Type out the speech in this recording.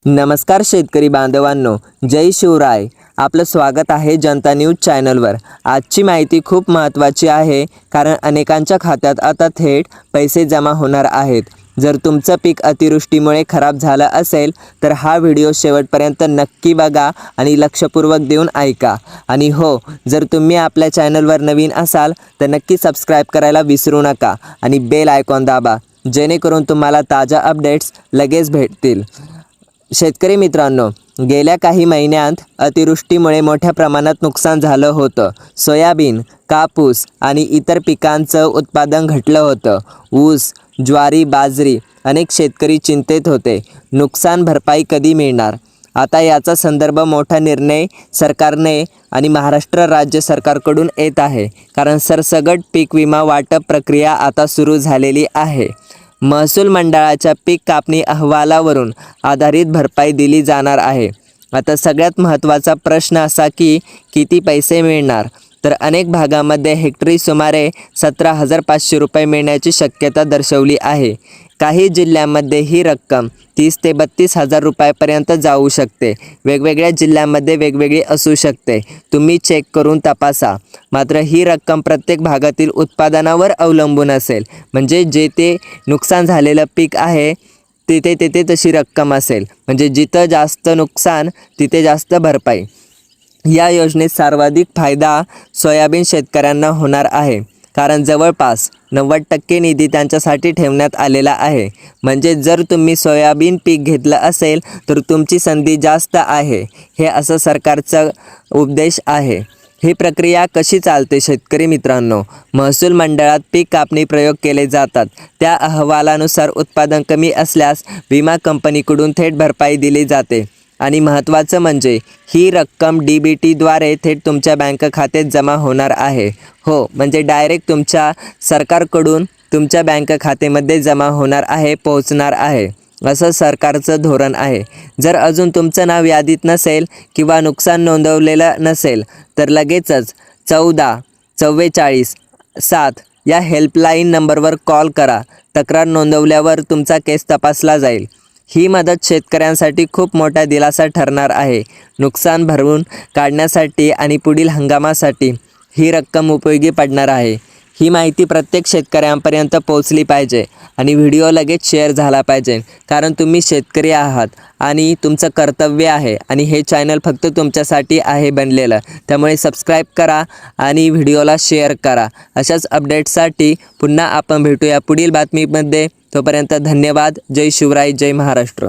नमस्कार शेतकरी बांधवांनो, जय शिवराय. आपलं स्वागत आहे जनता न्यूज चॅनलवर. आजची माहिती खूप महत्त्वाची आहे, कारण अनेकांच्या खात्यात आता थेट पैसे जमा होणार आहेत. जर तुमचं पीक अतिवृष्टीमुळे खराब झालं असेल तर हा व्हिडिओ शेवटपर्यंत नक्की बघा आणि लक्षपूर्वक देऊन ऐका. आणि हो, जर तुम्ही आपल्या चॅनलवर नवीन असाल तर नक्की सबस्क्राईब करायला विसरू नका आणि बेल आयकॉन दाबा, जेणेकरून तुम्हाला ताज्या अपडेट्स लगेच भेटतील. शेतकरी मित्रांनो, गेल्या काही महिन्यांत अतिवृष्टीमुळे मोठ्या प्रमाणात नुकसान झालं होतं. सोयाबीन, कापूस आणि इतर पिकांचं उत्पादन घटलं होतं. ऊस, ज्वारी, बाजरी अनेक शेतकरी चिंतेत होते. नुकसान भरपाई कधी मिळणार? आता याचा संदर्भ मोठा निर्णय सरकारने आणि महाराष्ट्र राज्य सरकारकडून येत आहे, कारण सरसकट पीक विमा वाटप प्रक्रिया आता सुरू झालेली आहे. महसूल मंडळाच्या पीक कापणी अहवालावरून आधारित भरपाई दिली जाणार आहे. आता सगळ्यात महत्त्वाचा प्रश्न असा की किती पैसे मिळणार? तर अनेक भागामध्ये हेक्टरी सुमारे 17,500 रुपये मिळण्याची शक्यता दर्शवली आहे. काही जिल्ह्यांमध्ये ही रक्कम 30 ते 32,000 रुपयापर्यंत जाऊ शकते. वेगवेगळ्या जिल्ह्यांमध्ये वेगवेगळी असू शकते. तुम्ही चेक करून तपासा. मात्र ही रक्कम प्रत्येक भागातील उत्पादनावर अवलंबून असेल. म्हणजे जेथे नुकसान झालेलं पीक आहे तिथे तशी रक्कम असेल. म्हणजे जिथं जास्त नुकसान तिथे जास्त भरपाई. या योजनेत सर्वाधिक फायदा सोयाबीन शेतकऱ्यांना होणार आहे, कारण जवळपास 90% निधी त्यांच्यासाठी ठेवण्यात आलेला आहे. म्हणजे जर तुम्ही सोयाबीन पीक घेतलं असेल तर तुमची संधी जास्त आहे, हे असं सरकारचा उद्देश आहे. ही प्रक्रिया कशी चालते शेतकरी मित्रांनो? महसूल मंडळात पीक कापणी प्रयोग केले जातात. त्या अहवालानुसार उत्पादन कमी असल्यास विमा कंपनीकडून थेट भरपाई दिली जाते. आणि महत्त्वाचं म्हणजे ही रक्कम DBTद्वारे थेट तुमच्या बँक खात्यात जमा होणार आहे. हो, म्हणजे डायरेक्ट तुमच्या सरकारकडून तुमच्या बँक खात्यामध्ये जमा होणार आहे, पोहोचणार आहे. असं सरकारचं धोरण आहे. जर अजून तुमचं नाव यादीत नसेल किंवा नुकसान नोंदवलेलं नसेल तर लगेचच 14-44-7 या हेल्पलाईन नंबरवर कॉल करा. तक्रार नोंदवल्यावर तुमचा केस तपासला जाईल. ही मदत शेतकऱ्यांसाठी खूप मोठा दिलासा ठरणार आहे. नुकसान भरून काढण्यासाठी आणि पुढील हंगामासाठी ही रक्कम उपयोगी पडणार आहे. ही माहिती प्रत्येक शेतकऱ्यांपर्यंत पोहोचली पाहिजे आणि व्हिडिओ लगेच शेअर झाला पाहिजे, कारण तुम्ही शेतकरी आहात आणि तुमचं कर्तव्य आहे आणि हे चॅनल फक्त तुमच्यासाठी आहे बनलेलं. त्यामुळे सबस्क्राईब करा आणि व्हिडिओला शेअर करा. अशाच अपडेट्ससाठी पुन्हा आपण भेटूया पुढील बातमीमध्ये. तोपर्यंत धन्यवाद. जय शिवराय, जय महाराष्ट्र.